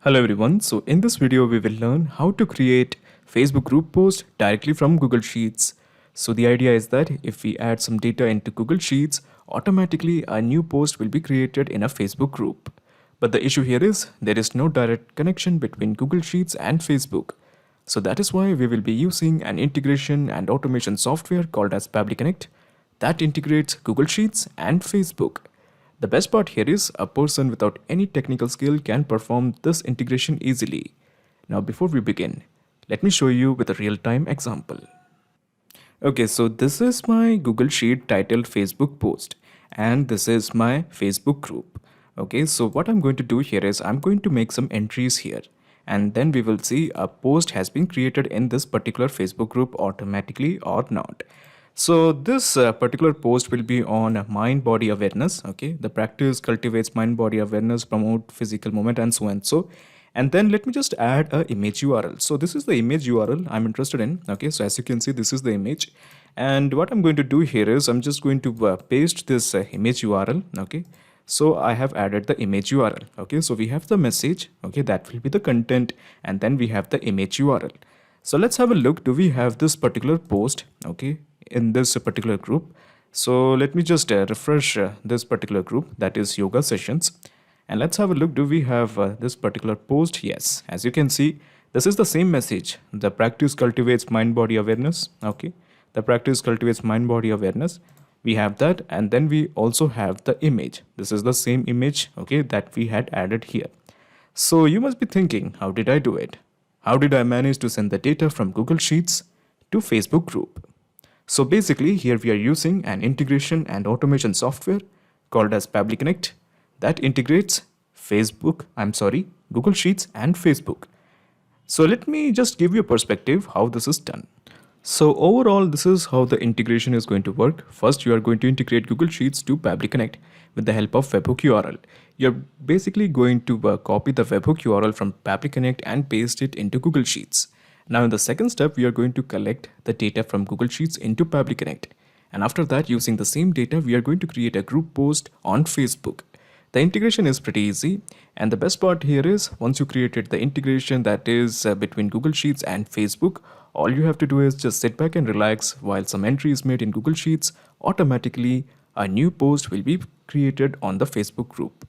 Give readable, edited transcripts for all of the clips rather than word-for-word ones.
Hello everyone, so in this video we will learn how to create Facebook group post directly from Google Sheets. So the idea is that if we add some data into Google Sheets, automatically a new post will be created in a Facebook group. But the issue here is there is no direct connection between Google Sheets and Facebook. So that is why we will be using an integration and automation software called as Pabbly Connect that integrates Google Sheets and Facebook. The best part here is a person without any technical skill can perform this integration easily. Now before we begin, let me show you with a real-time example. Okay, so this is my Google Sheet titled Facebook post and this is my Facebook group. Okay, so what I'm going to do here is I'm going to make some entries here and then we will see a post has been created in this particular Facebook group automatically or not. So this particular post will be on mind-body awareness. Okay, the practice cultivates mind-body awareness, promote physical movement and so and so. And then let me just add a image URL. So this is the image URL I'm interested in. Okay, so as you can see, this is the image. And what I'm going to do here is I'm just going to paste this image URL. Okay, so I have added the image URL. Okay, so we have the message. Okay, that will be the content. And then we have the image URL. So let's have a look. Do we have this particular post? Okay, in this particular group. So let me just refresh this particular group, that is yoga sessions, and let's have a look. Do we have this particular post? Yes, as you can see, this is the same message. The practice cultivates mind-body awareness. Okay, the practice cultivates mind-body awareness. We have that, and then we also have the image. This is the same image, okay, that we had added here. So you must be thinking, how did I do it? How did I manage to send the data from Google Sheets to Facebook group? So basically here we are using an integration and automation software called as Pabbly Connect that integrates Google Sheets and Facebook. So let me just give you a perspective how this is done. So overall, this is how the integration is going to work. First, you are going to integrate Google Sheets to Pabbly Connect with the help of webhook URL. You're basically going to copy the webhook URL from Pabbly Connect and paste it into Google Sheets. Now in the second step, we are going to collect the data from Google Sheets into Pabbly Connect. And after that, using the same data, we are going to create a group post on Facebook. The integration is pretty easy. And the best part here is once you created the integration that is between Google Sheets and Facebook, all you have to do is just sit back and relax while some entry is made in Google Sheets. Automatically, a new post will be created on the Facebook group.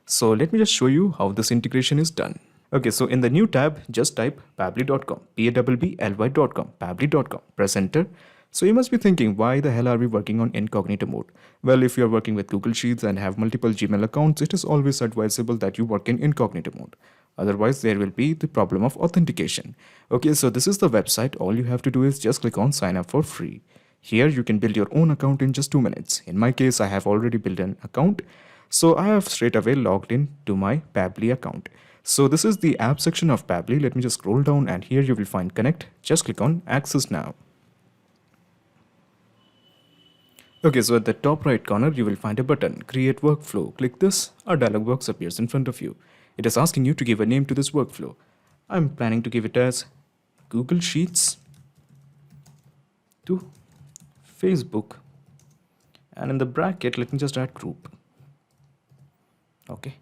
So let me just show you how this integration is done. Okay, so in the new tab, just type pabbly.com, Pabbly.com, pabbly.com, press enter. So you must be thinking, why the hell are we working on incognito mode? Well, if you're working with Google Sheets and have multiple Gmail accounts, it is always advisable that you work in incognito mode. Otherwise, there will be the problem of authentication. Okay, so this is the website. All you have to do is just click on sign up for free. Here you can build your own account in just 2 minutes. In my case, I have already built an account. So I have straight away logged in to my Pabbly account. So this is the app section of Pabbly. Let me just scroll down and here you will find Connect. Just click on Access Now. Okay, so at the top right corner, you will find a button, Create Workflow. Click this, a dialog box appears in front of you. It is asking you to give a name to this workflow. I'm planning to give it as Google Sheets to Facebook. And in the bracket, let me just add group. Okay.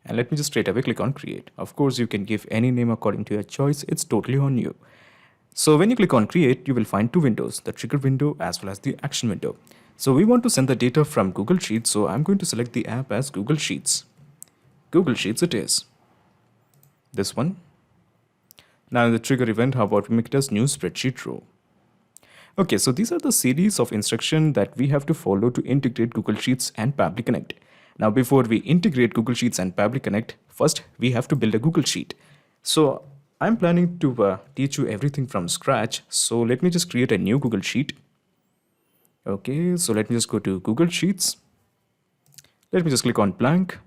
And let me just straight away click on create. Of course, you can give any name according to your choice. It's totally on you. So when you click on create, you will find two windows, the trigger window as well as the action window. So we want to send the data from Google Sheets. So I'm going to select the app as Google Sheets. Google Sheets it is. This one. Now in the trigger event, how about we make it as new spreadsheet row? Okay, so these are the series of instructions that we have to follow to integrate Google Sheets and Pabbly Connect. Now, before we integrate Google Sheets and Pabbly Connect, first we have to build a Google Sheet. So I'm planning to teach you everything from scratch. So let me just create a new Google Sheet. Okay, so let me just go to Google Sheets. Let me just click on blank.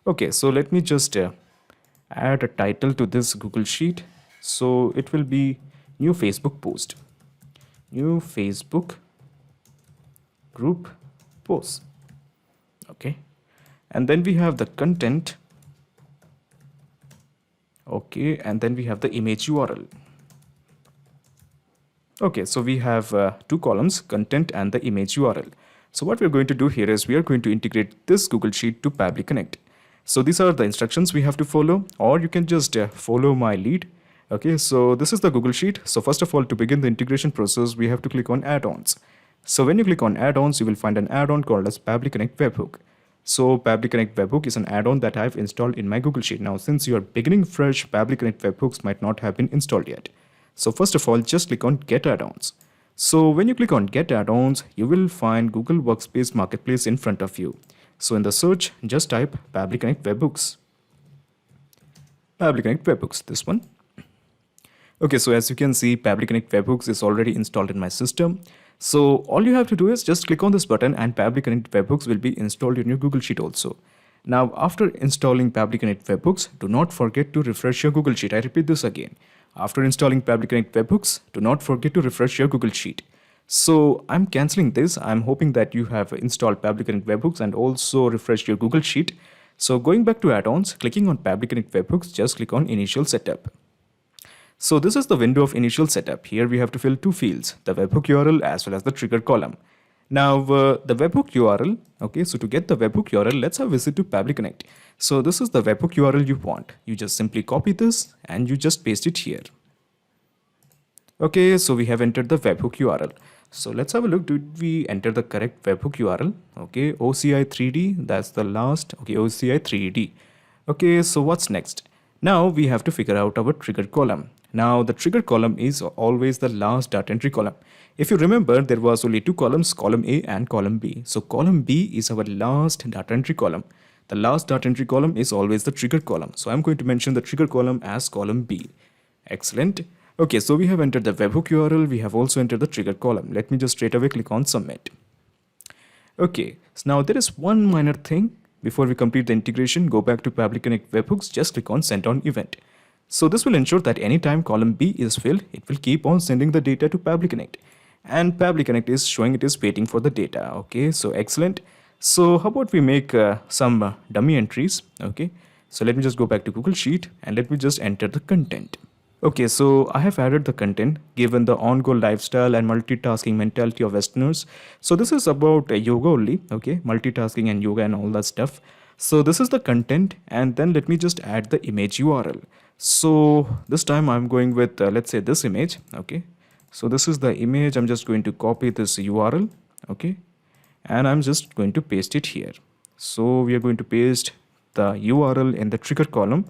Okay, so let me just add a title to this Google Sheet. So it will be new Facebook post. New Facebook group post. Okay, and then we have the content. Okay, and then we have the image URL. Okay, so we have two columns, content and the image URL. So what we're going to do here is we are going to integrate this Google Sheet to Pabbly Connect. So these are the instructions we have to follow, or you can just follow my lead. Okay, so this is the Google Sheet. So first of all, to begin the integration process, we have to click on add-ons. So when you click on add-ons, you will find an add-on called as Pabbly Connect Webhook. So Pabbly Connect Webhook is an add-on that I've installed in my Google Sheet. Now, since you are beginning fresh, Pabbly Connect Webhooks might not have been installed yet. So first of all, just click on Get Add-ons. So when you click on Get Add-ons, you will find Google Workspace Marketplace in front of you. So in the search, just type Pabbly Connect Webhooks. Pabbly Connect Webhooks, this one. Okay, so as you can see, Pabbly Connect Webhooks is already installed in my system. So all you have to do is just click on this button and Pabbly Connect Webhooks will be installed in your Google Sheet also. Now, after installing Pabbly Connect Webhooks, do not forget to refresh your Google Sheet. I repeat this again. After installing Pabbly Connect Webhooks, do not forget to refresh your Google Sheet. So I'm canceling this. I'm hoping that you have installed Pabbly Connect Webhooks and also refreshed your Google Sheet. So going back to add-ons, clicking on Pabbly Connect Webhooks, just click on Initial Setup. So this is the window of initial setup. Here we have to fill two fields, the webhook URL as well as the trigger column. Now the webhook URL, okay, so to get the webhook URL, let's have a visit to Pabbly Connect. So this is the webhook URL you want. You just simply copy this and you just paste it here. Okay, so we have entered the webhook URL. So let's have a look. Did we enter the correct webhook URL? Okay, 𝙏𝙬𝙫𝙬, that's the last. Okay, 𝙏𝙬𝙫𝙬. Okay, so what's next? Now we have to figure out our trigger column. Now the trigger column is always the last data entry column. If you remember, there was only two columns, column A and column B. So column B is our last data entry column. The last data entry column is always the trigger column. So I'm going to mention the trigger column as column B. Excellent. Okay, so we have entered the webhook URL. We have also entered the trigger column. Let me just straight away click on submit. Okay, so now there is one minor thing. Before we complete the integration, go back to Pabbly Connect Webhooks, just click on send on event. So this will ensure that anytime column B is filled, it will keep on sending the data to Pabbly Connect. And Pabbly Connect is showing it is waiting for the data. Okay, so excellent. So how about we make some dummy entries? Okay, so let me just go back to Google Sheet and let me just enter the content. Okay, so I have added the content given the on-goal lifestyle and multitasking mentality of Westerners. So this is about yoga only, okay, multitasking and yoga and all that stuff. So this is the content, and then let me just add the image URL. So this time I'm going with, let's say this image, okay. So this is the image. I'm just going to copy this URL, okay, and I'm just going to paste it here. So we are going to paste the URL in the trigger column.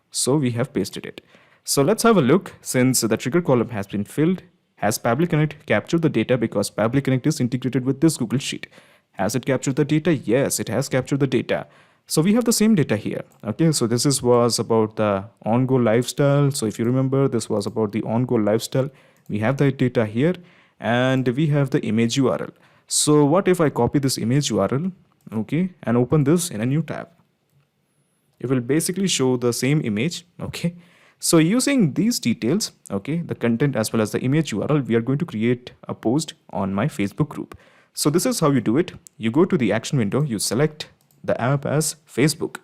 So we have pasted it. So let's have a look. Since the trigger column has been filled, has Pabbly Connect captured the data? Because Pabbly Connect is integrated with this Google Sheet. Has it captured the data? Yes, it has captured the data. So we have the same data here. Okay, so this was about the on-goal lifestyle. So if you remember, this was about the on-goal lifestyle. We have the data here and we have the image URL. So what if I copy this image URL, okay, and open this in a new tab? It will basically show the same image, okay. So using these details, okay, the content as well as the image URL, we are going to create a post on my Facebook group. So this is how you do it. You go to the action window, you select the app as Facebook.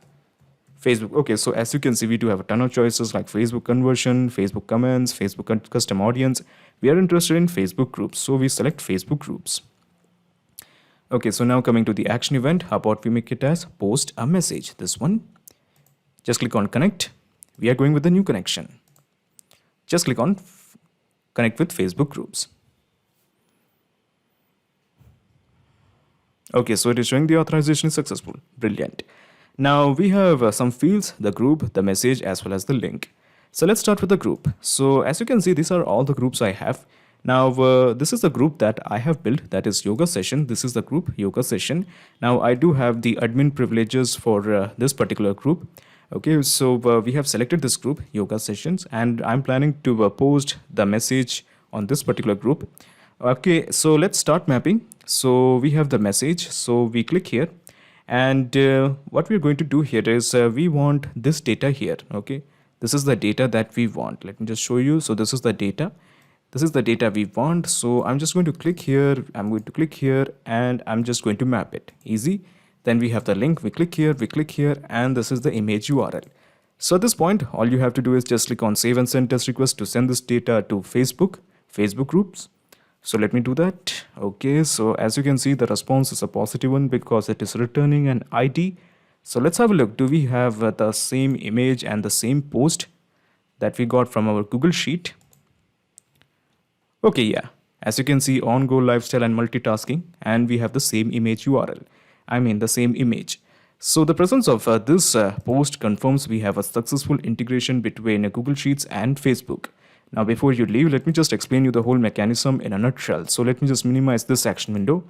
Okay, so as you can see, we do have a ton of choices like Facebook conversion, Facebook comments, Facebook custom audience. We are interested in Facebook groups, so we select Facebook groups. Okay, so now coming to the action event, how about we make it as post a message, this one. Just click on connect. We are going with the new connection. Just click on connect with Facebook groups. Okay, so it is showing the authorization is successful. Brilliant. Now we have some fields, the group, the message, as well as the link. So let's start with the group. So as you can see, these are all the groups I have. Now this is the group that I have built, that is yoga session. This is the group yoga session. Now I do have the admin privileges for this particular group. Okay, so we have selected this group, yoga sessions, and I'm planning to post the message on this particular group. Okay, so let's start mapping. So we have the message, so we click here, and what we're going to do here is we want this data here. Okay, this is the data that we want. Let me just show you. So this is the data. This is the data we want. So I'm just going to click here. I'm going to click here, and I'm just going to map it. Easy. Then we have the link, we click here, and this is the image URL. So at this point, all you have to do is just click on save and send test request to send this data to Facebook groups. So let me do that. Okay, so as you can see, the response is a positive one because it is returning an ID. So let's have a look. Do we have the same image and the same post that we got from our Google Sheet? Okay, yeah. As you can see, on goal lifestyle and multitasking, and we have the same image URL. I mean the same image. So the presence of this post confirms we have a successful integration between Google Sheets and Facebook. Now before you leave, let me just explain you the whole mechanism in a nutshell. So let me just minimize this action window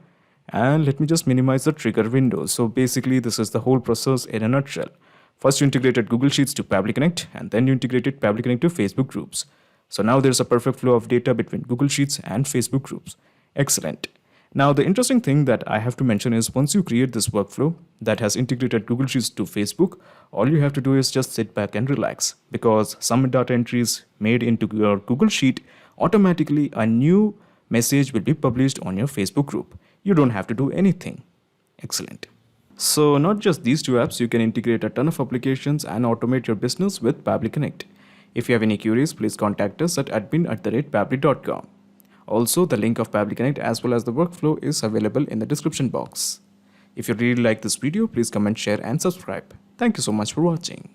and let me just minimize the trigger window. So basically this is the whole process in a nutshell. First you integrated Google Sheets to Pabbly Connect, and then you integrated Pabbly Connect to Facebook groups. So now there's a perfect flow of data between Google Sheets and Facebook groups. Excellent. Now the interesting thing that I have to mention is once you create this workflow that has integrated Google Sheets to Facebook, all you have to do is just sit back and relax, because some data entries made into your Google Sheet, automatically a new message will be published on your Facebook group. You don't have to do anything. Excellent. So not just these two apps, you can integrate a ton of applications and automate your business with Pabbly Connect. If you have any queries, please contact us at admin@pabbly.com. Also, the link of Pabbly Connect as well as the workflow is available in the description box. If you really like this video, please comment, share and subscribe. Thank you so much for watching.